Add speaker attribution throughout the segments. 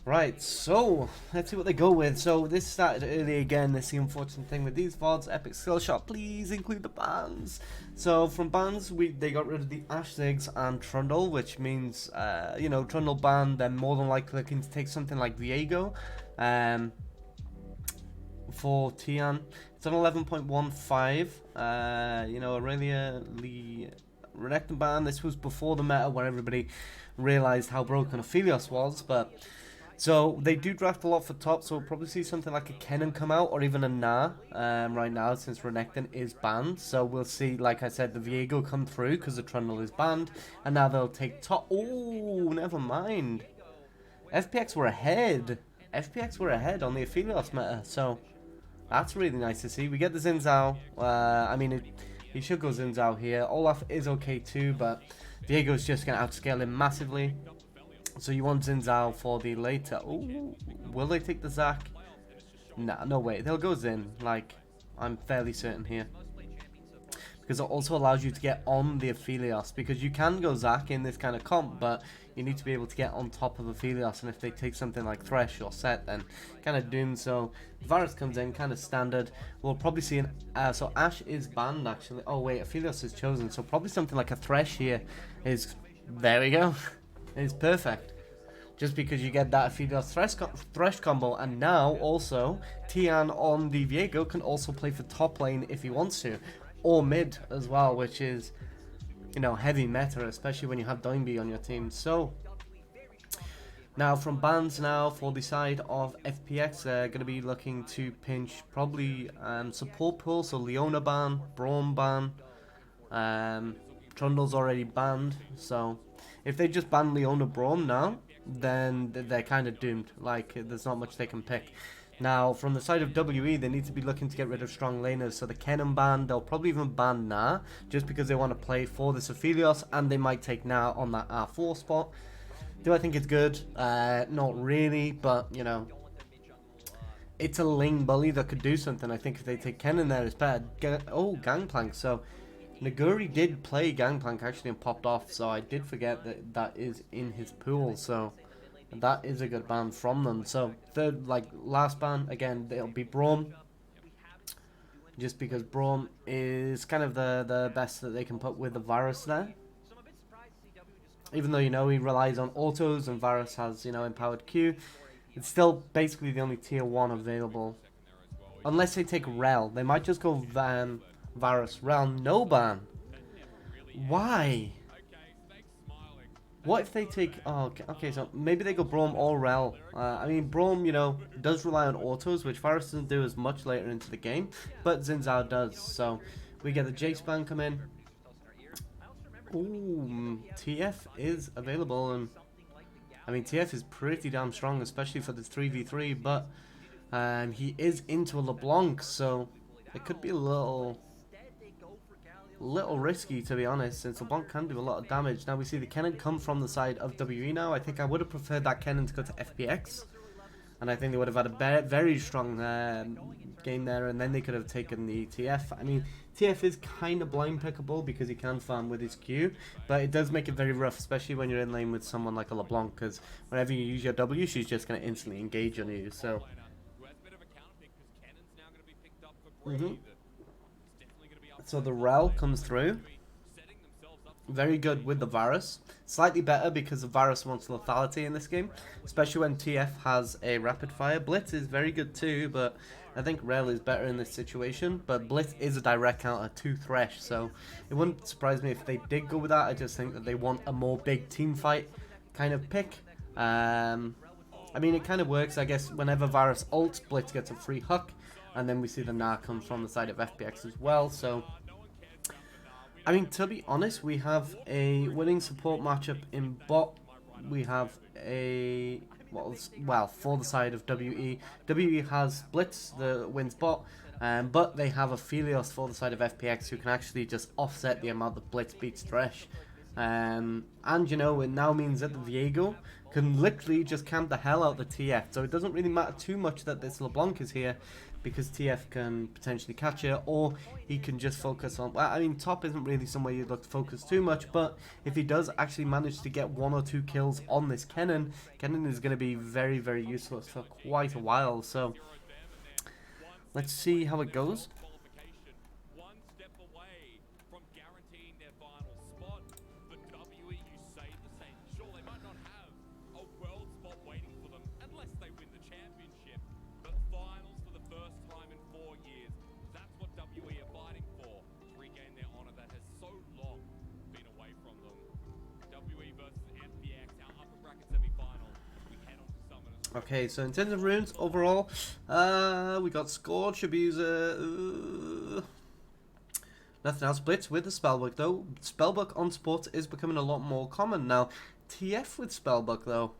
Speaker 1: Right, so let's see what they go with. So this started early again. This is the unfortunate thing with these VODs. Epic Skill Shot, please include the bans. So from bans, they got rid of the Ash Ziggs and Trundle, which means Trundle banned. They're more than likely looking to take something like Viego, for Tian. It's an 11.15. Aurelia Lee Renekton ban. This was before the meta where everybody realized how broken Aphelios was, but. So they do draft a lot for top, so we'll probably see something like a Kennen come out, or even a Na right now, since Renekton is banned. So we'll see, like I said, the Viego come through, because the Trundle is banned, and now they'll take top. Oh, never mind. FPX were ahead. FPX were ahead on the Aphelios meta, so that's really nice to see. We get the Xin Zhao. He should go Xin Zhao here. Olaf is okay too, but Viego's just going to outscale him massively. So you want Xin Zhao for the later. Ooh, will they take the Zac? Nah, no way. They'll go Xin. Like, I'm fairly certain here. Because it also allows you to get on the Aphelios. Because you can go Zac in this kind of comp, but you need to be able to get on top of Aphelios. And if they take something like Thresh or Set, then kind of doomed. So Varus comes in, kind of standard. We'll probably see so Ashe is banned, actually. Oh, wait, Aphelios is chosen. So probably something like a Thresh here is... There we go. It's perfect. Just because you get that Aphelios Thresh combo, and now also Tian on the Viego can also play for top lane if he wants to, or mid as well, which is, heavy meta, especially when you have Doinb on your team. So now from bans now for the side of FPX, they're going to be looking to pinch probably support pool, so Leona ban, Braum ban, Trundle's already banned, so if they just ban Leona Braum now, then they're kind of doomed. Like, there's not much they can pick. Now, from the side of WE, they need to be looking to get rid of strong laners. So the Kennen ban, they'll probably even ban Na, just because they want to play for this Aphelios, and they might take Na on that R4 spot. Do I think it's good? Not really, but, it's a Ling bully that could do something. I think if they take Kennen there, it's better. Gangplank, so... Naguri did play Gangplank actually and popped off, so I did forget that that is in his pool, so that is a good ban from them. So last ban, again, it'll be Braum, just because Braum is kind of the best that they can put with the Varus there. Even though, he relies on autos and Varus has, empowered Q, it's still basically the only tier 1 available. Unless they take Rel, they might just go Varus, Rel, no ban. Why? What if they take... Oh, okay, so maybe they go Braum or Rel. Braum, does rely on autos, which Varus doesn't do as much later into the game, but Xin Zhao does. So we get the Jace ban come in. Ooh, TF is available, and TF is pretty damn strong, especially for this 3v3, but he is into a LeBlanc, so it could be a little risky, to be honest, since LeBlanc can do a lot of damage. Now we see the Kennen come from the side of WE now. I think I would have preferred that Kennen to go to FPX, and I think they would have had a very strong game there, and then they could have taken the TF. TF is kind of blind pickable because he can farm with his Q, but it does make it very rough, especially when you're in lane with someone like a LeBlanc, because whenever you use your W, she's just going to instantly engage on you, so... So the Rel comes through. Very good with the Varus. Slightly better because the Varus wants lethality in this game, especially when TF has a rapid fire. Blitz is very good too, but I think Rel is better in this situation. But Blitz is a direct counter to Thresh, so it wouldn't surprise me if they did go with that. I just think that they want a more big team fight kind of pick. It kind of works, I guess. Whenever Varus ults, Blitz gets a free hook. And then we see the Na come from the side of FPX as well. So, to be honest, we have a winning support matchup in bot. We have a... for the side of WE. WE has Blitz, the wins bot. But they have Aphelios for the side of FPX, who can actually just offset the amount that Blitz beats Thresh. And you know, it now means that the Viego can literally just camp the hell out the TF. So it doesn't really matter too much that this LeBlanc is here, because TF can potentially catch it, or he can just focus on... Well, I mean, top isn't really somewhere you'd look to focus too much, but if he does actually manage to get 1 or 2 kills on this Kennen is going to be very, very useless for quite a while. So let's see how it goes. Okay, so in terms of runes overall, we got Scorch, Abuser, nothing else. Blitz with the Spellbook though. Spellbook on support is becoming a lot more common now. TF with Spellbook though.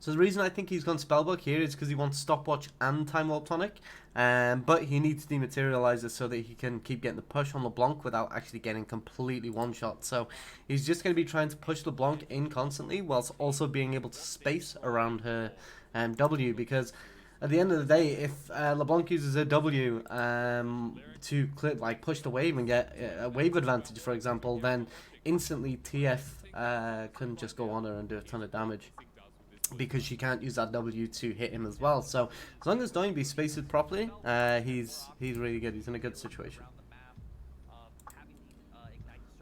Speaker 1: So the reason I think he's gone Spellbook here is because he wants Stopwatch and Time Warp Tonic, but he needs Dematerializer so that he can keep getting the push on LeBlanc without actually getting completely one-shot. So he's just going to be trying to push LeBlanc in constantly, whilst also being able to space around her W, because at the end of the day, if LeBlanc uses a W to push the wave and get a wave advantage, for example, then instantly TF can just go on her and do a ton of damage, because she can't use that W to hit him as well. So as long as Doinb spaces properly, he's really good. He's in a good situation.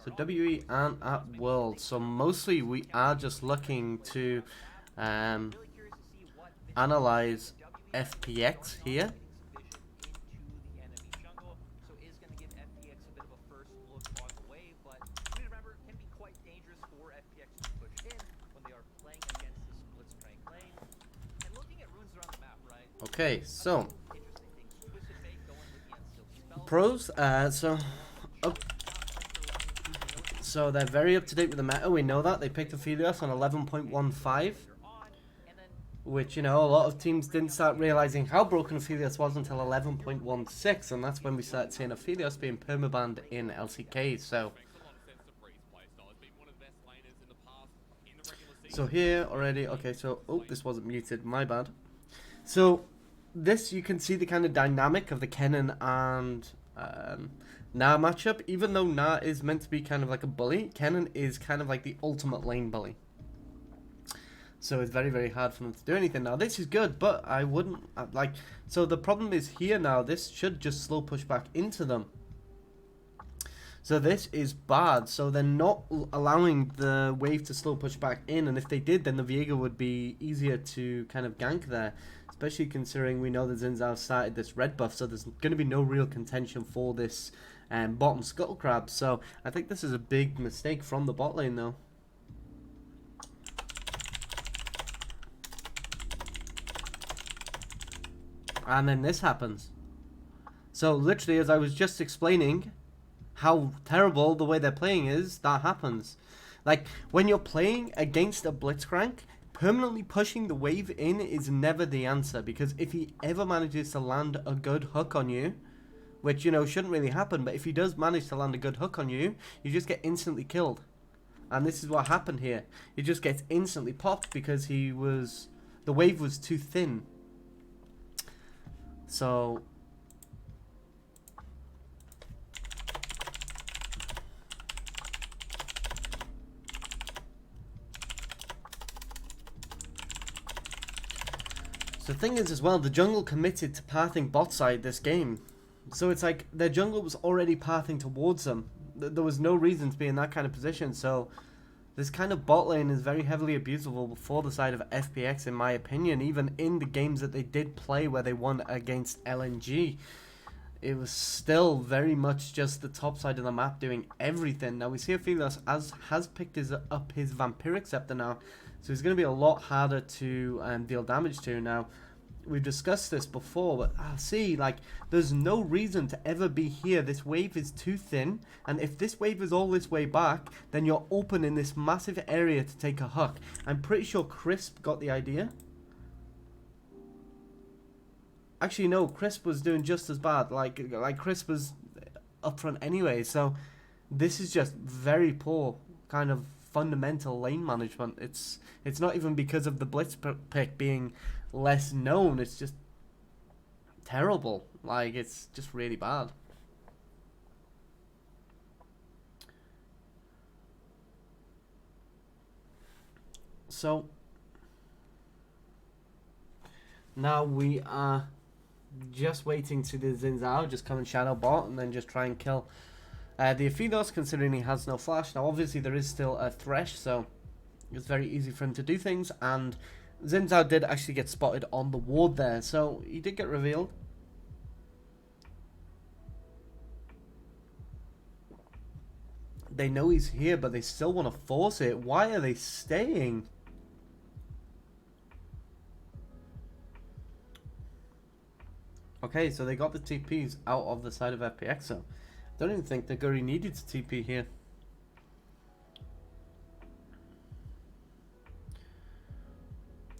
Speaker 1: So WE and at World. So mostly we are just looking to analyze FPX here. Okay, so pros, so they're very up to date with the meta. We know that they picked Aphelios on 11.15, which, you know, a lot of teams didn't start realizing how broken Aphelios was until 11.16, and that's when we started seeing Aphelios being permabanned in LCK. So here already, okay, so this wasn't muted, my bad. So this, you can see the kind of dynamic of the Kennen and Na matchup. Even though Na is meant to be kind of like a bully, Kennen is kind of like the ultimate lane bully. So it's very, very hard for them to do anything. Now this is good, but I wouldn't like... So the problem is here now, this should just slow push back into them. So this is bad. So they're not allowing the wave to slow push back in, and if they did, then the Viego would be easier to kind of gank there. Especially considering we know that Xin Zhao started this red buff, so there's going to be no real contention for this bottom Scuttle Crab. So I think this is a big mistake from the bot lane though. And then this happens. So literally, as I was just explaining how terrible the way they're playing is, that happens. Like, when you're playing against a Blitzcrank, permanently pushing the wave in is never the answer, because if he ever manages to land a good hook on you, which, you know, shouldn't really happen, but if he does manage to land a good hook on you, you just get instantly killed. And this is what happened here. He just gets instantly popped because the wave was too thin. So the thing is as well, the jungle committed to pathing bot side this game. So it's like their jungle was already pathing towards them. There was no reason to be in that kind of position. So this kind of bot lane is very heavily abusable for the side of FPX, in my opinion. Even in the games that they did play where they won against LNG, it was still very much just the top side of the map doing everything. Now we see Aphelios has picked up his Vampiric Scepter now, so he's going to be a lot harder to deal damage to. Now, we've discussed this before, but see, like, there's no reason to ever be here. This wave is too thin, and if this wave is all this way back, then you're open in this massive area to take a hook. I'm pretty sure Crisp got the idea. Actually, no, Crisp was doing just as bad. Like Crisp was up front anyway, so This is just very poor kind of fundamental lane management. It's not even because of the blitz pick being less known. It's just terrible. Like, it's just really bad. So now we are just waiting to the Xin Zhao just come and shadow bot and then just try and kill the Aphidos, considering he has no flash. Now obviously there is still a Thresh, so it's very easy for him to do things, and Xin Zhao did actually get spotted on the ward there, so he did get revealed. They know he's here, but they still want to force it. Why are they staying? Okay, so they got the TPs out of the side of FPX, so I don't even think Naguri needed to TP here.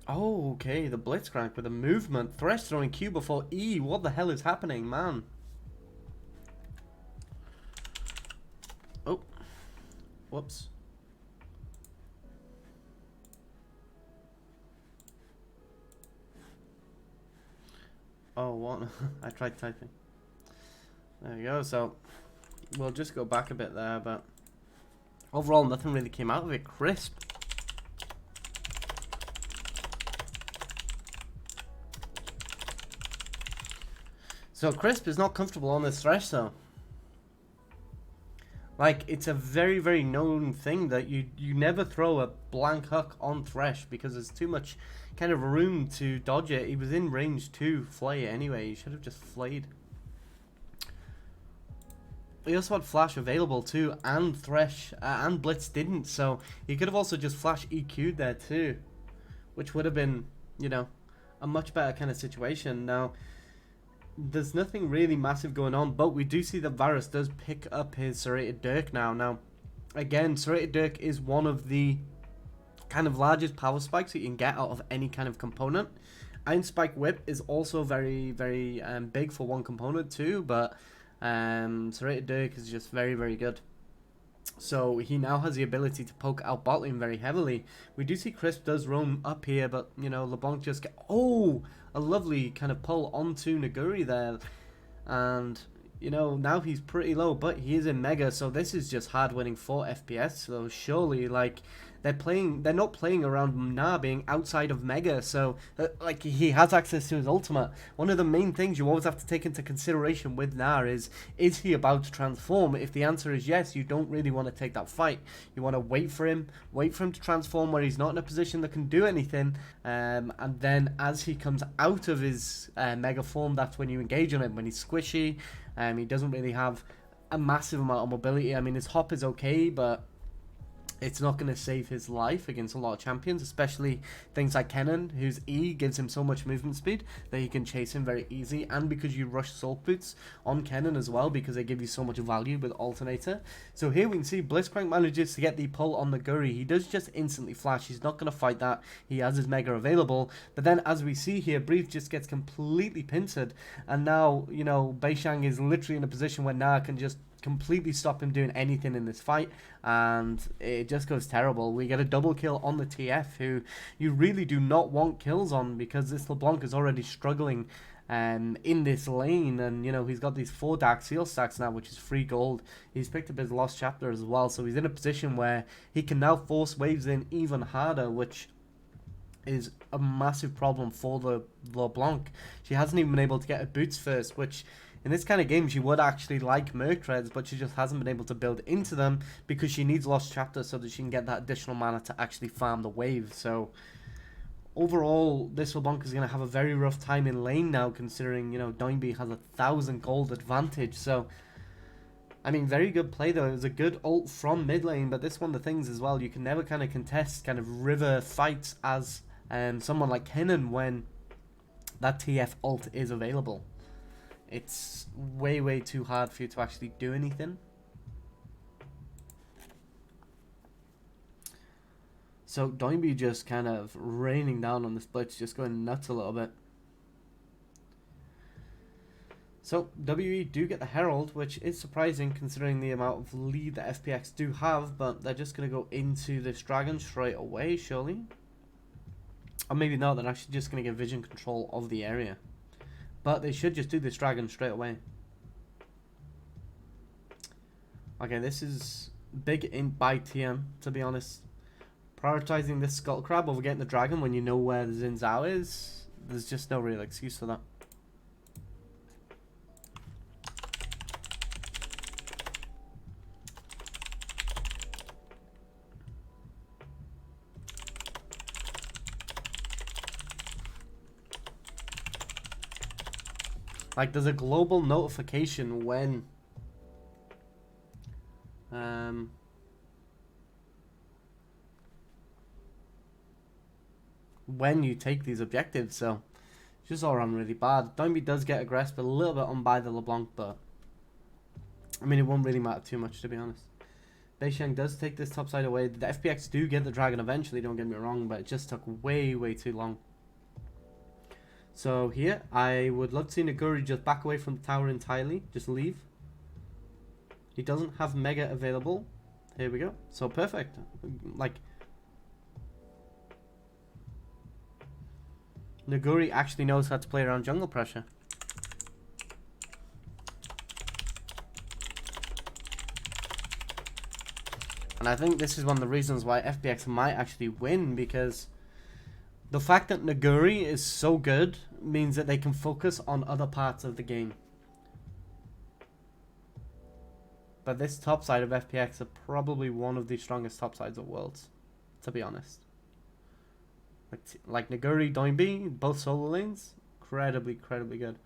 Speaker 1: Oh, okay, the Blitzcrank with a movement. Thresh throwing Q before E. What the hell is happening, man? Oh. Whoops. Oh, what? I tried typing. There we go, so we'll just go back a bit there, but overall nothing really came out of it. Crisp. So Crisp is not comfortable on this Thresh though. Like, it's a very, very known thing that you never throw a blank hook on Thresh because there's too much kind of room to dodge it. He was in range to flay it anyway. He should have just flayed. He also had Flash available too, and Thresh and Blitz didn't, so he could have also just Flash EQ'd there too, which would have been, you know, a much better kind of situation. Now, there's nothing really massive going on, but we do see that Varus does pick up his Serrated Dirk now. Now, again, Serrated Dirk is one of the kind of largest power spikes that you can get out of any kind of component. Iron Spike Whip is also very, very big for one component too, but Serrated Dirk is just very, very good. So he now has the ability to poke out bot lane very heavily. We do see Crisp does roam up here, but, you know, LeBlanc just get... Oh! A lovely kind of pull onto Naguri there. And, you know, now he's pretty low, but he is in Mega, so this is just hard winning for FPS. So surely, like, they're not playing around Na being outside of Mega, so like, he has access to his ultimate. One of the main things you always have to take into consideration with Na is he about to transform? If the answer is yes, you don't really want to take that fight. You want to wait for him to transform where he's not in a position that can do anything, and then as he comes out of his Mega form, that's when you engage on him. When he's squishy, he doesn't really have a massive amount of mobility. I mean, his hop is okay, but it's not going to save his life against a lot of champions, especially things like Kennen, whose E gives him so much movement speed that he can chase him very easy, and because you rush Salt Boots on Kennen as well, because they give you so much value with Alternator. So here we can see Blitzcrank manages to get the pull on the Guri. He does just instantly flash. He's not going to fight that. He has his Mega available, but then as we see here, Brief just gets completely pincered, and now, you know, Beishang is literally in a position where Na can just completely stop him doing anything in this fight, and it just goes terrible. We get a double kill on the TF, who you really do not want kills on, because this LeBlanc is already struggling in this lane, and, you know, he's got these 4 Dark Seal stacks now, which is free gold. He's picked up his Lost Chapter as well, so he's in a position where he can now force waves in even harder, which is a massive problem for the LeBlanc. She hasn't even been able to get her boots first, which in this kind of game she would actually like Merc Treads, but she just hasn't been able to build into them because she needs Lost Chapter so that she can get that additional mana to actually farm the wave. So overall, this LeBlanc is going to have a very rough time in lane now, considering, you know, Doinb has 1,000 gold advantage. So I mean, very good play though. It was a good ult from mid lane, but this one of the things as well, you can never kind of contest kind of river fights as someone like Kennen when that TF ult is available. It's way, way too hard for you to actually do anything. So Doinb just kind of raining down on the splits, just going nuts a little bit. So WE do get the Herald, which is surprising considering the amount of lead that FPX do have, but they're just going to go into this dragon straight away, surely. Or maybe not, they're actually just going to get vision control of the area. But they should just do this dragon straight away. Okay, this is big in by TM, to be honest. Prioritizing this Skull Crab over getting the dragon when you know where the Xin Zhao is, there's just no real excuse for that. Like, there's a global notification when you take these objectives, so it's just all around really bad. Doinb does get aggressed, but a little bit on by the LeBlanc, but I mean, it won't really matter too much, to be honest. Beisheng does take this top side away. The FPX do get the dragon eventually, don't get me wrong, but it just took way too long. So here, I would love to see Naguri just back away from the tower entirely. Just leave. He doesn't have Mega available. Here we go. So perfect. Like, Naguri actually knows how to play around jungle pressure. And I think this is one of the reasons why FPX might actually win, because the fact that Naguri is so good means that they can focus on other parts of the game. But this top side of FPX are probably one of the strongest top sides of Worlds, to be honest. Like Naguri, Doinb, both solo lanes, incredibly good.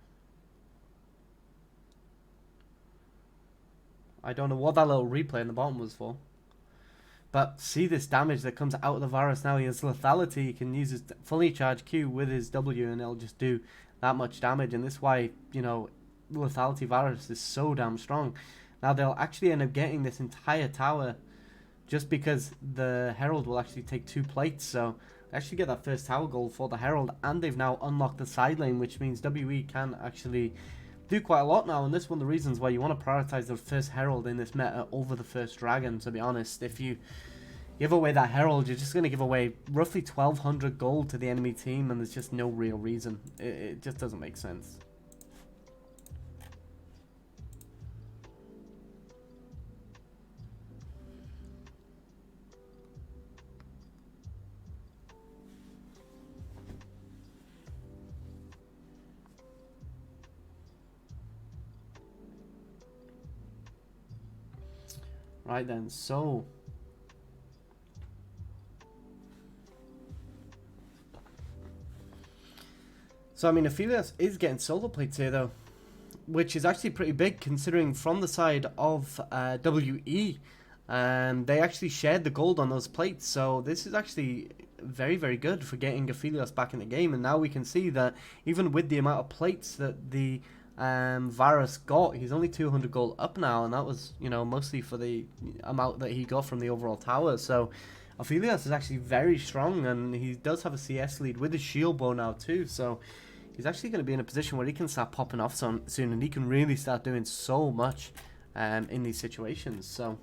Speaker 1: I don't know what that little replay in the bottom was for. But see this damage that comes out of the Varus now. He has lethality. He can use his fully charged Q with his W and it'll just do that much damage. And this is why, you know, lethality Varus is so damn strong. Now they'll actually end up getting this entire tower just because the Herald will actually take 2 plates. So they actually get that first tower goal for the Herald. And they've now unlocked the side lane, which means WE can actually do quite a lot now. And this is one of the reasons why you want to prioritize the first Herald in this meta over the first Dragon, to be honest. If you give away that Herald, you're just going to give away roughly 1200 gold to the enemy team, and there's just no real reason. It just doesn't make sense. Right then, so I mean, Aphelios is getting solo plates here though, which is actually pretty big considering from the side of WE, they actually shared the gold on those plates. So this is actually very good for getting Aphelios back in the game. And now we can see that even with the amount of plates that the Varus got, he's only 200 gold up now, and that was, you know, mostly for the amount that he got from the overall tower. So Aphelios is actually very strong, and he does have a CS lead with a shield bow now too. So he's actually going to be in a position where he can start popping off soon, and he can really start doing so much in these situations. So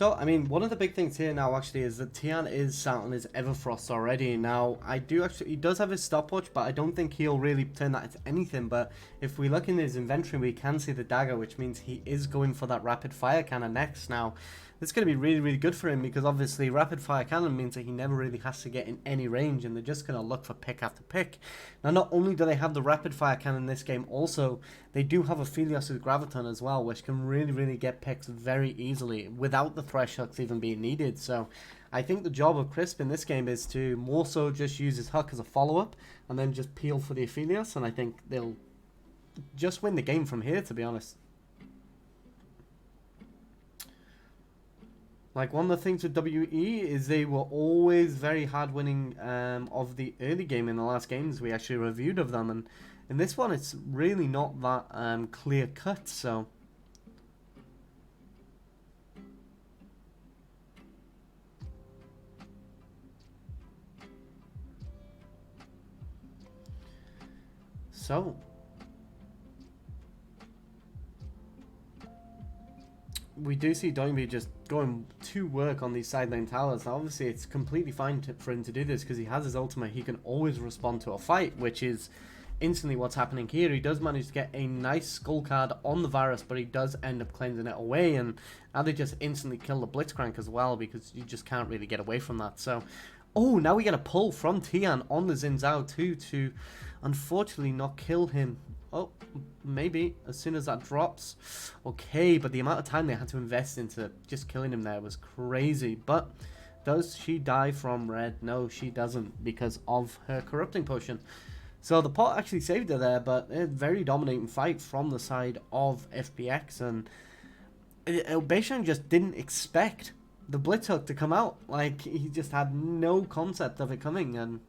Speaker 1: So, I mean, one of the big things here now actually is that Tian is sat on his Everfrost already. Now, he does have his stopwatch, but I don't think he'll really turn that into anything. But if we look in his inventory, we can see the dagger, which means he is going for that rapid fire cannon next. Now, this is going to be really, really good for him because obviously rapid fire cannon means that he never really has to get in any range and they're just going to look for pick after pick. Now, not only do they have the rapid fire cannon in this game, also they do have a Philios' Graviton as well, which can really, really get picks very easily without the thresh hooks even being needed. So I think the job of Crisp in this game is to more so just use his hook as a follow-up and then just peel for the Aphelios, and I think they'll just win the game from here, to be honest. Like, one of the things with WE is they were always very hard winning of the early game in the last games we actually reviewed of them. And in this one, it's really not that clear cut, so... we do see Doinb just going to work on these side lane towers. Now, obviously, it's completely fine for him to do this because he has his ultimate. He can always respond to a fight, which is instantly what's happening here. He does manage to get a nice skull card on the Varus, but he does end up cleansing it away. And now they just instantly kill the Blitzcrank as well because you just can't really get away from that. So, oh, now we get a pull from Tian on the Xin Zhao too to unfortunately not kill him. Oh, maybe as soon as that drops. Okay, but the amount of time they had to invest into just killing him there was crazy. But does she die from red? No, she doesn't because of her corrupting potion. So the pot actually saved her there, but a very dominating fight from the side of FPX. And Beishang just didn't expect the Blitz hook to come out. Like, he just had no concept of it coming, and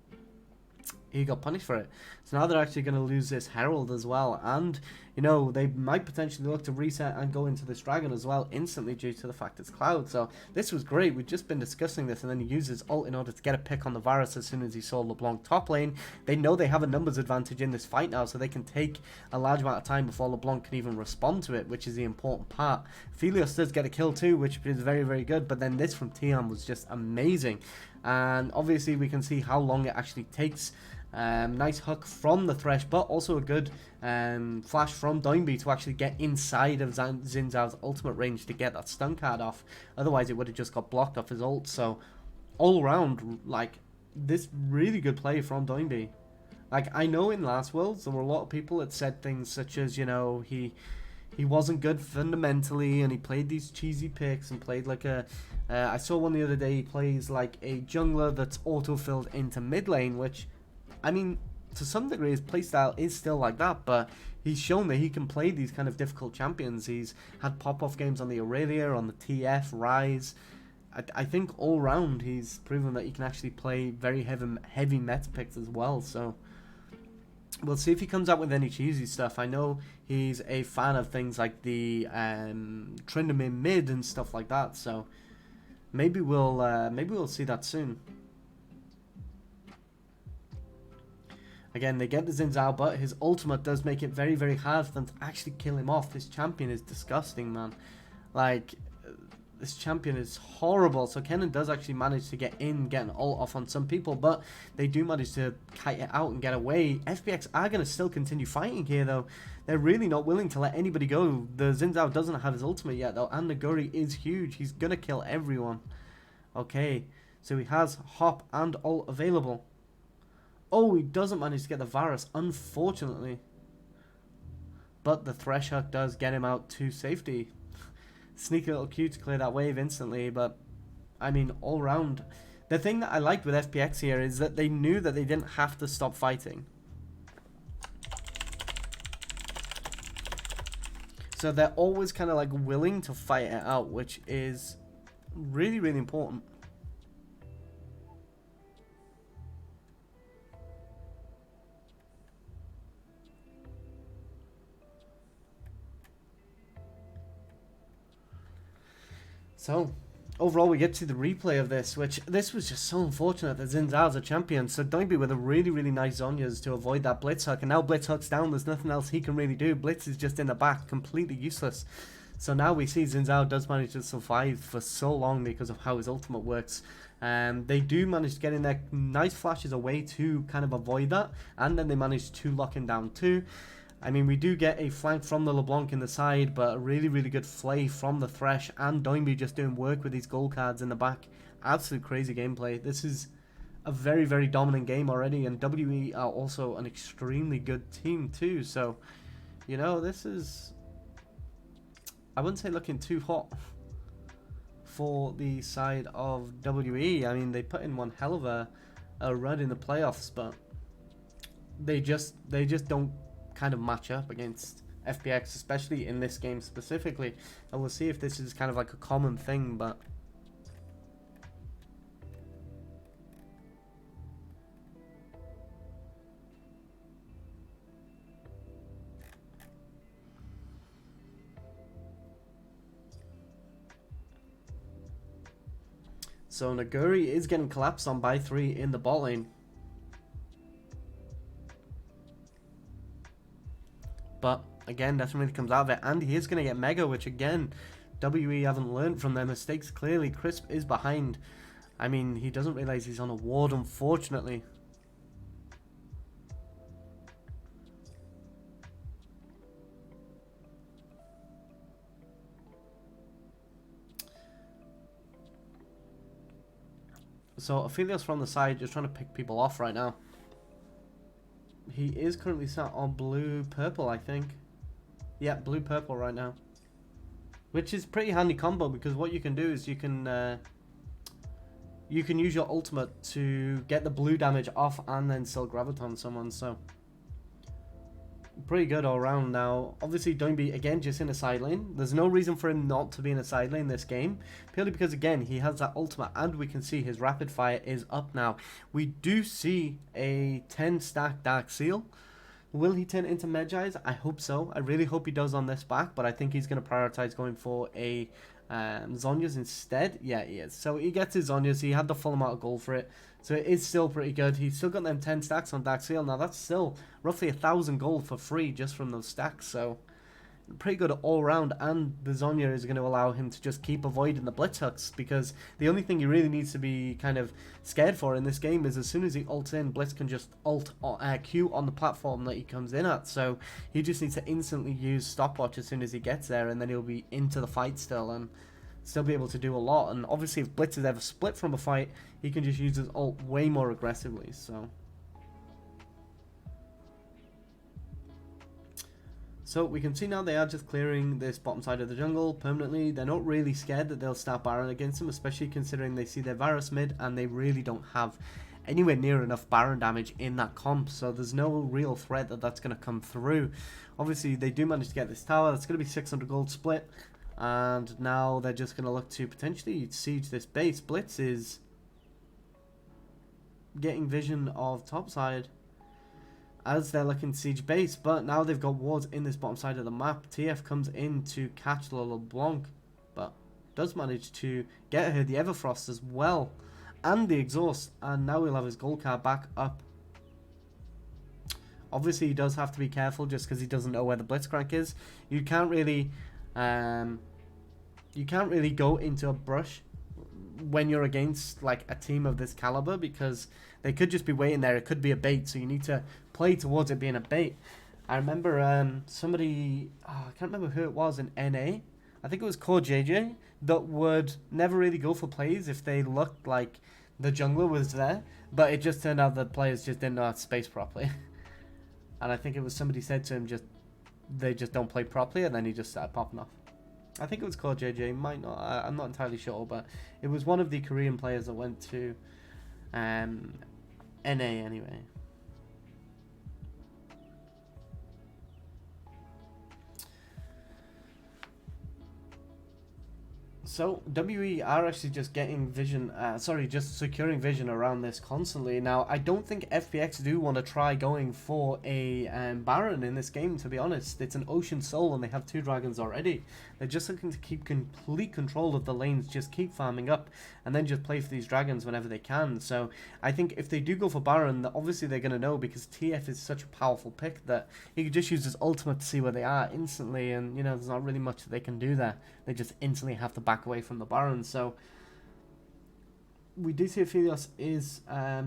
Speaker 1: he got punished for it. So now they're actually going to lose this Herald as well. And, you know, they might potentially look to reset and go into this Dragon as well instantly due to the fact it's Cloud. So this was great. We've just been discussing this. And then he uses ult in order to get a pick on the Varus as soon as he saw LeBlanc top lane. They know they have a numbers advantage in this fight now, so they can take a large amount of time before LeBlanc can even respond to it, which is the important part. Philios does get a kill too, which is very, very good. But then this from Tian was just amazing. And obviously we can see how long it actually takes. Nice hook from the Thresh, but also a good flash from Doinb to actually get inside of Xin Zhao's ultimate range to get that stun card off. Otherwise, it would have just got blocked off his ult. So, all around, like, this really good play from Doinb. Like, I know in last Worlds, there were a lot of people that said things such as, you know, he wasn't good fundamentally, and he played these cheesy picks and played like a... I saw one the other day, he plays like a jungler that's auto-filled into mid lane, which... I mean, to some degree, his playstyle is still like that, but he's shown that he can play these kind of difficult champions. He's had pop-off games on the Aurelia, on the TF, Rise. I think all round he's proven that he can actually play very heavy meta picks as well, so we'll see if he comes out with any cheesy stuff. I know he's a fan of things like the Tryndamere mid and stuff like that, so maybe we'll see that soon. Again, they get the Xin Zhao, but his ultimate does make it very, very hard for them to actually kill him off. This champion is disgusting, man. Like, this champion is horrible. So Kennen does actually manage to get in, get an ult off on some people, but they do manage to kite it out and get away. FPX are going to still continue fighting here, though. They're really not willing to let anybody go. The Xin Zhao doesn't have his ultimate yet, though, and Naguri is huge. He's going to kill everyone. Okay, so he has Hop and ult available. Oh, he doesn't manage to get the Varus, unfortunately. But the Thresh Hook does get him out to safety. Sneaky little Q to clear that wave instantly, but, I mean, all round. The thing that I liked with FPX here is that they knew that they didn't have to stop fighting. So they're always kind of like willing to fight it out, which is really, really important. So, overall we get to the replay of this, which this was just so unfortunate that Xin Zhao's a champion. So Doinb with a really, really nice Zhonya's to avoid that Blitz hook, and now Blitz hook's down, there's nothing else he can really do. Blitz is just in the back, completely useless. So now we see Xin Zhao does manage to survive for so long because of how his ultimate works. They do manage to get in there, nice flashes away to kind of avoid that, and then they manage to lock him down too. I mean, we do get a flank from the LeBlanc in the side, but a really, really good flay from the Thresh, and Doinb just doing work with these gold cards in the back. Absolute crazy gameplay. This is a very, very dominant game already, and WE are also an extremely good team too. So, you know, this is, I wouldn't say looking too hot for the side of WE. I mean, they put in one hell of a run in the playoffs, but they just don't kind of match up against FPX, especially in this game specifically. And we'll see if this is kind of like a common thing, but so Naguri is getting collapsed on by 3 in the bot lane. But again, nothing really comes out of it, and he is going to get Mega, which again, WE haven't learned from their mistakes. Clearly, Crisp is behind. I mean, he doesn't realize he's on a ward, unfortunately. So Aphelios from the side, just trying to pick people off right now. He is currently sat on blue-purple, I think. Yeah, blue-purple right now. Which is pretty handy combo, because what you can do is you can use your ultimate to get the blue damage off and then still graviton someone, so pretty good all round. Now, obviously Doinb again just in a side lane. There's no reason for him not to be in a side lane this game, purely because again he has that ultimate, and we can see his rapid fire is up now. We do see a 10 stack Dark Seal. Will he turn into Medjai's? I hope so. I really hope he does on this back, but I think he's going to prioritize going for a Zhonya's instead. Yeah, he is. So he gets his Zhonya's. He had the full amount of gold for it. So it is still pretty good. He's still got them 10 stacks on Dark Seal. Now that's still roughly 1,000 gold for free just from those stacks. So pretty good all round, and the Zhonya is going to allow him to just keep avoiding the blitz hooks, because the only thing he really needs to be kind of scared for in this game is as soon as he ults in, Blitz can just ult Q on the platform that he comes in at. So he just needs to instantly use stopwatch as soon as he gets there, and then he'll be into the fight still and still be able to do a lot. And obviously if Blitz is ever split from a fight, he can just use his ult way more aggressively. So we can see now they are just clearing this bottom side of the jungle permanently. They're not really scared that they'll start Baron against them, especially considering they see their Varus mid and they really don't have anywhere near enough Baron damage in that comp. So there's no real threat that that's going to come through. Obviously they do manage to get this tower. That's going to be 600 gold split. And now they're just going to look to potentially siege this base. Blitz is getting vision of topside as they're looking to siege base, but now they've got wards in this bottom side of the map. TF comes in to catch the LeBlanc, but does manage to get her the Everfrost as well, and the exhaust, and now he'll have his gold card back up. Obviously he does have to be careful just because he doesn't know where the Blitzcrank is. You can't really go into a brush when you're against like a team of this caliber, because they could just be waiting there. It could be a bait, so you need to play towards it being a bait. I remember somebody, I can't remember who it was in NA, I think it was Core JJ, that would never really go for plays if they looked like the jungler was there, but it just turned out that players just didn't know how to space properly. And I think it was somebody said to him, they just don't play properly, and then he just started popping off. I think it was called JJ, might not, I'm not entirely sure, but it was one of the Korean players that went to NA anyway. So WE are actually just getting vision, just securing vision around this constantly. Now, I don't think FPX do want to try going for a Baron in this game, to be honest. It's an Ocean Soul and they have 2 dragons already. They're just looking to keep complete control of the lanes, just keep farming up, and then just play for these dragons whenever they can. So I think if they do go for Baron, obviously they're going to know, because TF is such a powerful pick that he could just use his ultimate to see where they are instantly, and, you know, there's not really much that they can do there. They just instantly have to back away from the Baron. So we do see Aphelios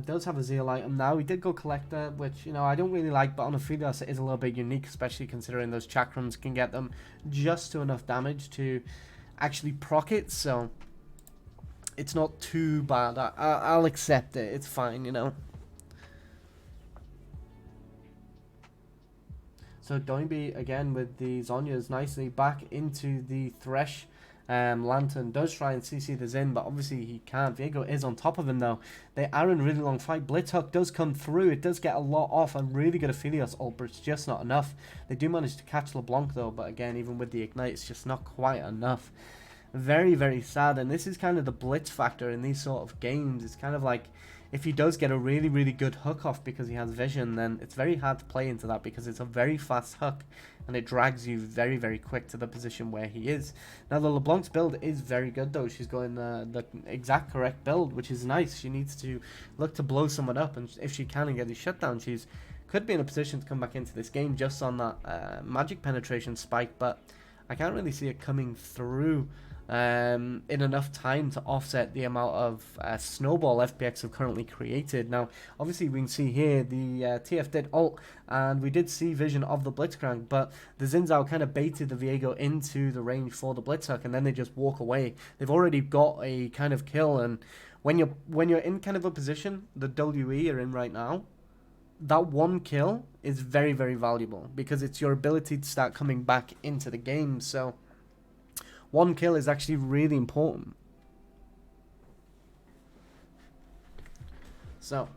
Speaker 1: does have a Zeal item now. He did go Collector, which, you know, I don't really like, but on Aphelios it is a little bit unique, especially considering those chakrams can get them just to enough damage to actually proc it. So it's not too bad. I'll accept it. It's fine, you know. So Doinb again with the Zhonya's nicely back into the Thresh. Lantern does try and CC the Xin, but obviously he can't. Viego is on top of him though. They are in a really long fight. Blitzhook does come through. It does get a lot off. I'm really good at Aphelios ult, but it's just not enough. They do manage to catch LeBlanc though, but again, even with the Ignite, it's just not quite enough. Very, very sad, and this is kind of the blitz factor in these sort of games. It's kind of like, if he does get a really, really good hook off because he has vision, then it's very hard to play into that because it's a very fast hook and it drags you very, very quick to the position where he is. Now, the LeBlanc's build is very good though. She's going the exact correct build, which is nice. She needs to look to blow someone up, and if she can and get his shutdown, she's could be in a position to come back into this game just on that magic penetration spike, but I can't really see it coming through in enough time to offset the amount of snowball FPX have currently created. Now, obviously, we can see here the TF did ult, and we did see vision of the Blitzcrank, but the Xin Zhao kind of baited the Viego into the range for the Blitzhook, and then they just walk away. They've already got a kind of kill, and when you're in kind of a position the WE are in right now, that one kill is very, very valuable because it's your ability to start coming back into the game. So one kill is actually really important. So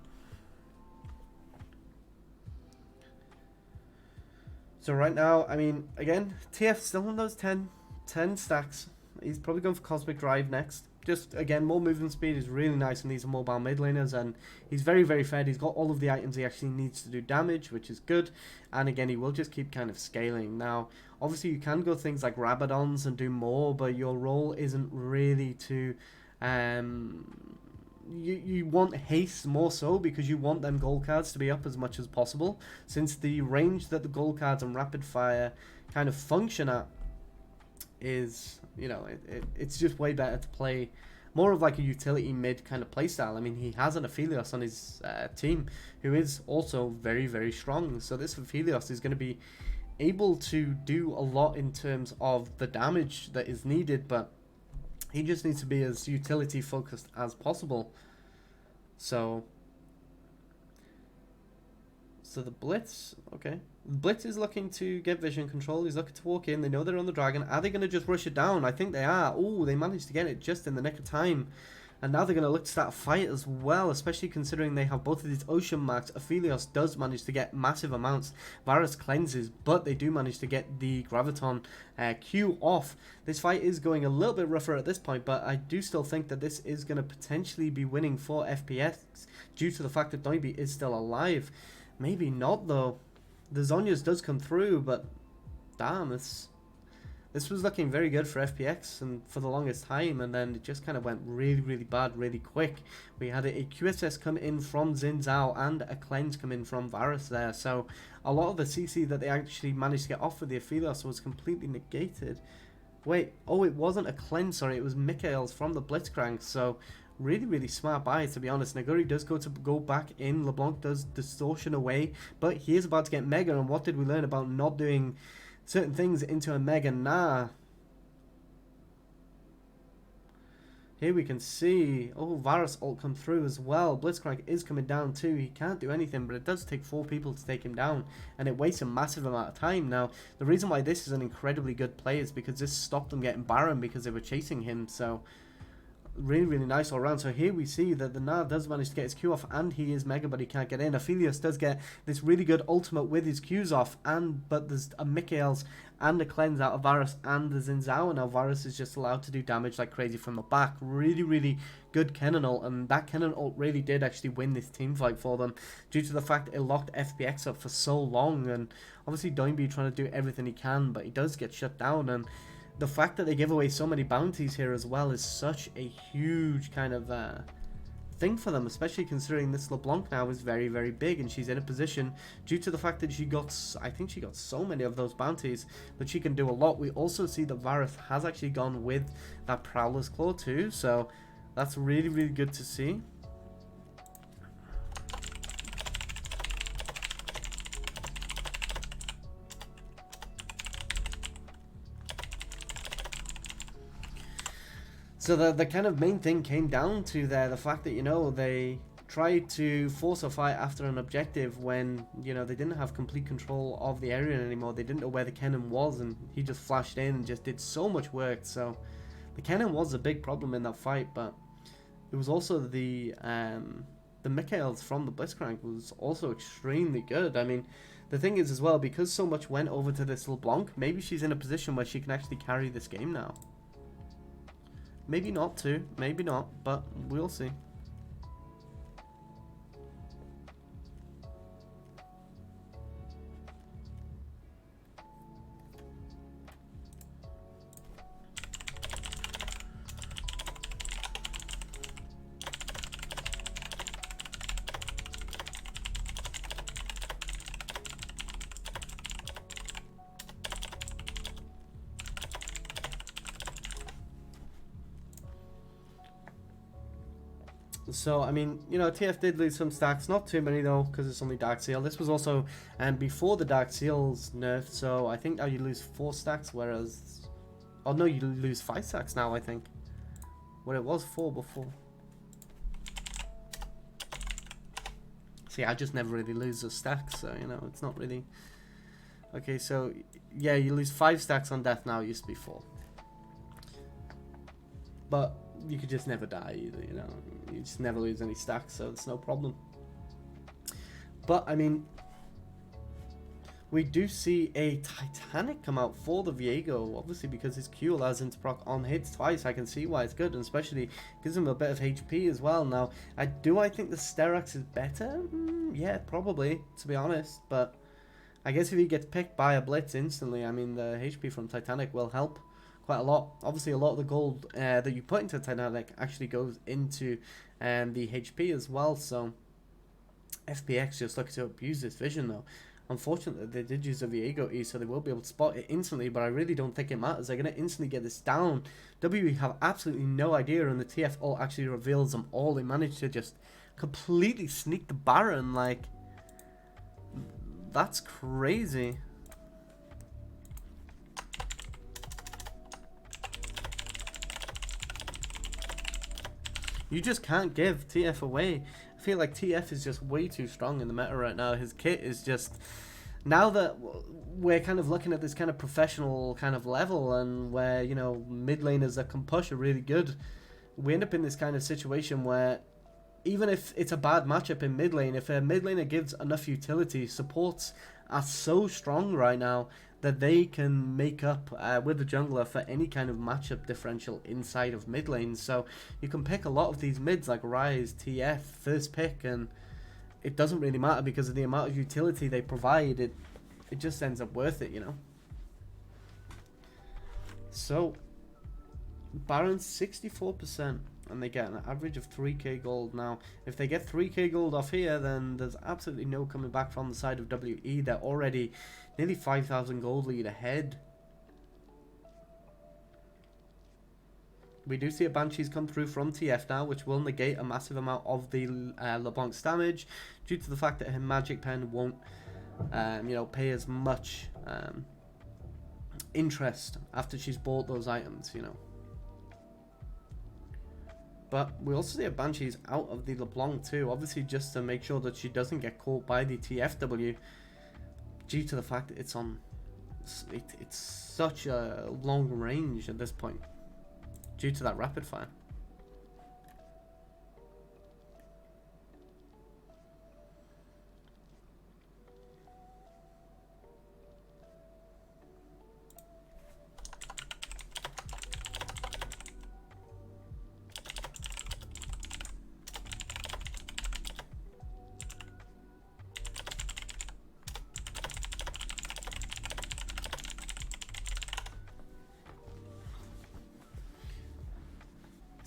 Speaker 1: right now, I mean, again, TF still on those 10 stacks. He's probably going for Cosmic Drive next. Just, again, more movement speed is really nice, and these are mobile mid laners, and he's very, very fed. He's got all of the items he actually needs to do damage, which is good. And again, he will just keep kind of scaling. Now, obviously, you can go things like Rabadons and do more, but your role isn't really to... You want haste more so because you want them gold cards to be up as much as possible, since the range that the gold cards and rapid fire kind of function at is, you know, it's just way better to play more of like a utility mid kind of playstyle. I mean, he has an Aphelios on his team who is also very, very strong, so this Aphelios is going to be able to do a lot in terms of the damage that is needed, but he just needs to be as utility focused as possible. So the Blitz, okay. Blitz is looking to get vision control. He's looking to walk in. They know they're on the dragon. Are they going to just rush it down? I think they are. Oh, they managed to get it just in the nick of time. And now they're going to look to start a fight as well, especially considering they have both of these ocean marks. Aphelios does manage to get massive amounts. Varus cleanses, but they do manage to get the Graviton Q off. This fight is going a little bit rougher at this point, but I do still think that this is going to potentially be winning for FPX due to the fact that Doinb is still alive. Maybe not, though. The Zhonya's does come through, but damn, this was looking very good for FPX and for the longest time, and then it just kind of went really, really bad really quick. We had a QSS come in from Xin Zhao and a cleanse come in from Varus there, so a lot of the CC that they actually managed to get off with the Aphelios was completely negated. Wait, oh, it wasn't a cleanse, sorry, it was Mikael's from the Blitzcrank, so really, really smart buy, to be honest. Naguri does go back in. LeBlanc does distortion away, but he is about to get Mega, and what did we learn about not doing certain things into a Mega? Nah. Here we can see, oh, Varus ult come through as well. Blitzcrank is coming down too. He can't do anything, but it does take 4 people to take him down, and it wastes a massive amount of time. Now, the reason why this is an incredibly good play is because this stopped them getting Baron because they were chasing him, so really, really nice all around. So here we see that the Nile does manage to get his Q off, and he is Mega, but he can't get in. Aphelios does get this really good ultimate with his Qs off, but there's a Mikael's and a cleanse out of Varus and the Zinzao, and now Varus is just allowed to do damage like crazy from the back. Really, really good Kennen ult, and that Kennen ult really did actually win this team fight for them, due to the fact that it locked FPX up for so long, and obviously Doinb trying to do everything he can, but he does get shut down, and the fact that they give away so many bounties here as well is such a huge kind of thing for them, especially considering this LeBlanc now is very, very big, and she's in a position, due to the fact that she got, I think she got so many of those bounties, that she can do a lot. We also see that Varus has actually gone with that Prowler's Claw too, so that's really, really good to see. So the kind of main thing came down to the fact that, you know, they tried to force a fight after an objective when, you know, they didn't have complete control of the area anymore. They didn't know where the Kennen was, and he just flashed in and just did so much work. So the Kennen was a big problem in that fight, but it was also the Mikaels from the Blitzcrank was also extremely good. I mean, the thing is as well, because so much went over to this LeBlanc, maybe she's in a position where she can actually carry this game now. Maybe not too, maybe not, but we'll see. So, I mean, you know, TF did lose some stacks, not too many though, because it's only Dark Seal. This was also before the Dark Seal's nerf, so I think now you lose 4 stacks, whereas... Oh no, you lose 5 stacks now, I think. Well, it was 4 before. See, I just never really lose a stack, so, you know, it's not really... Okay, so, yeah, you lose 5 stacks on death now, it used to be 4. But you could just never die either, you know, you just never lose any stacks, so it's no problem. But I mean, we do see a Titanic come out for the Viego, obviously because his Q allows him to proc on hits twice. I can see why it's good, and especially gives him a bit of HP as well. Now, I think the Sterak's is better? Yeah, probably, to be honest, but I guess if he gets picked by a Blitz instantly, I mean, the HP from Titanic will help quite a lot. Obviously, a lot of the gold that you put into Titanic actually goes into the HP as well, so FPX just looking to abuse this vision though. Unfortunately, they did use a Viego E, so they will be able to spot it instantly, but I really don't think it matters. They're going to instantly get this down. WE have absolutely no idea, and the TF ult actually reveals them all. They managed to just completely sneak the Baron, like, that's crazy. You just can't give TF away. I feel like TF is just way too strong in the meta right now. His kit is just... Now that we're kind of looking at this kind of professional kind of level, and where, you know, mid laners that can push are really good, we end up in this kind of situation where even if it's a bad matchup in mid lane, if a mid laner gives enough utility, supports are so strong right now that they can make up with the jungler for any kind of matchup differential inside of mid lane. So you can pick a lot of these mids like Ryze, TF, first pick, and it doesn't really matter because of the amount of utility they provide. It just ends up worth it, you know. So Baron's 64%, and they get an average of 3k gold. Now, if they get 3k gold off here, then there's absolutely no coming back from the side of WE. They're already nearly 5,000 gold lead ahead. We do see a Banshees come through from TF now, which will negate a massive amount of the LeBlanc's damage, due to the fact that her Magic Pen won't, you know, pay as much interest after she's bought those items, you know. But we also see a Banshees out of the LeBlanc too, obviously just to make sure that she doesn't get caught by the TFW, due to the fact that it's on, it's such a long range at this point, due to that rapid fire.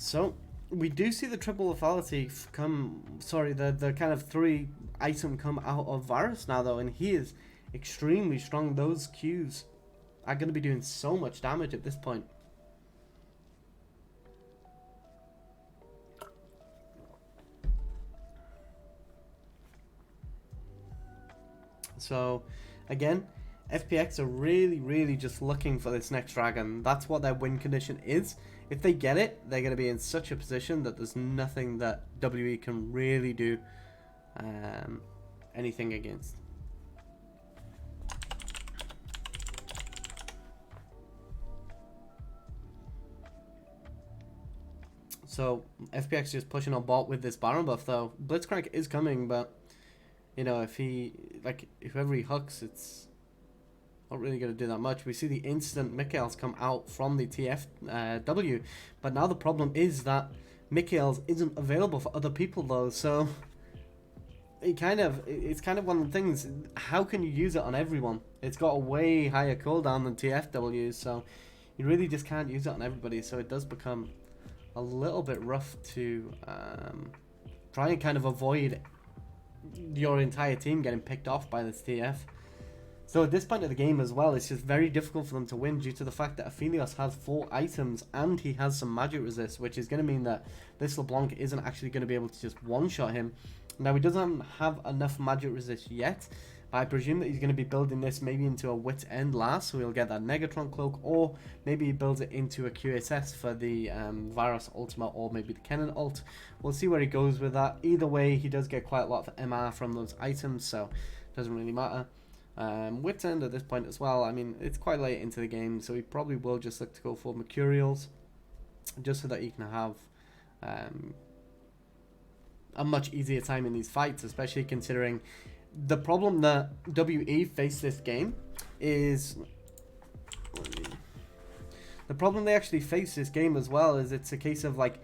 Speaker 1: So we do see the triple lethality come. Sorry, the kind of 3 item come out of Varus now though, and he is extremely strong. Those Qs are going to be doing so much damage at this point. So again, FPX are really just looking for this next dragon. That's what their win condition is. If they get it, they're going to be in such a position that there's nothing that WE can really do anything against. So FPX just pushing on bot with this Baron buff though. Blitzcrank is coming, but you know, if he, like, whoever he hooks, it's not really going to do that much. We see the instant Mikhails come out from the TFW, but now the problem is that Mikhails isn't available for other people though, so it's kind of one of the things, how can you use it on everyone? It's got a way higher cooldown than TFW, so you really just can't use it on everybody, so it does become a little bit rough to try and kind of avoid your entire team getting picked off by this TF. So at this point of the game as well, it's just very difficult for them to win due to the fact that Aphelios has 4 items and he has some magic resist, which is going to mean that this LeBlanc isn't actually going to be able to just one-shot him. Now he doesn't have enough magic resist yet, but I presume that he's going to be building this maybe into a Wit's End last, so he'll get that Negatron cloak, or maybe he builds it into a QSS for the Varus ultimate, or maybe the Kennen ult. We'll see where he goes with that. Either way, he does get quite a lot of MR from those items, so it doesn't really matter. Wit's End at this point as well, I mean, it's quite late into the game, so he probably will just look to go for Mercurials, just so that he can have a much easier time in these fights, especially considering the problem that WE face this game is, the problem they actually face this game as well is it's a case of like,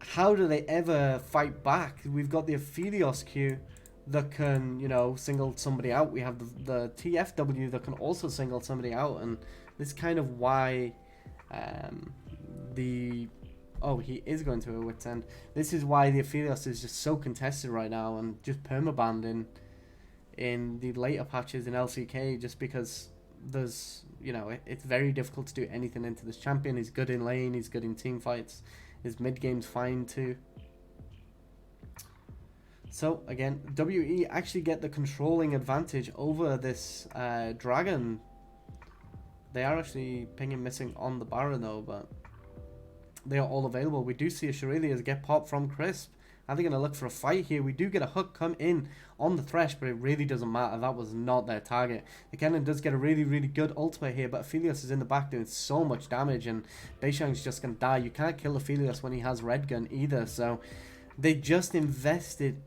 Speaker 1: how do they ever fight back? We've got the Aphelios Q that can, you know, single somebody out. We have the TFW that can also single somebody out, and this is kind of why oh, he is going to a Wit's End. This is why the Aphelios is just so contested right now and just permabanned in the later patches in LCK, just because there's, you know, it's very difficult to do anything into this champion. He's good in lane, he's good in team fights, his mid game's fine too. So again, WE actually get the controlling advantage over this dragon. They are actually pinging missing on the Baron though, but they are all available. We do see a Shurelias get popped from Crisp. Are they going to look for a fight here? We do get a hook come in on the Thresh, but it really doesn't matter. That was not their target. The Kennen does get a really good ultimate here, but Aphelios is in the back doing so much damage, and Beishang's just going to die. You can't kill Aphelios when he has Red Gun either, so they just invested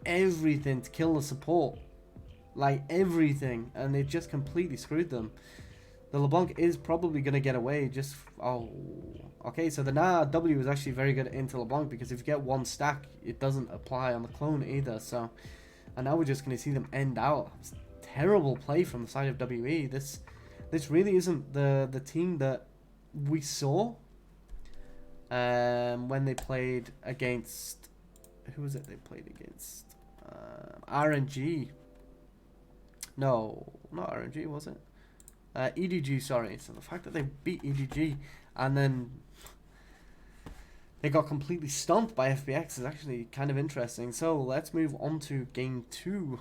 Speaker 1: everything to kill the support. Like, everything, and they just completely screwed them. The LeBlanc is probably going to get away. Just, oh, okay, so the W is actually very good into LeBlanc, because if you get 1 stack, it doesn't apply on the clone either. So, and now we're just going to see them end out. Terrible play from the side of WE. This really isn't the team that we saw when they played against, who was it they played against? RNG. No, not RNG, was it? EDG, sorry. So the fact that they beat EDG and then they got completely stomped by FPX is actually kind of interesting. So let's move on to game 2.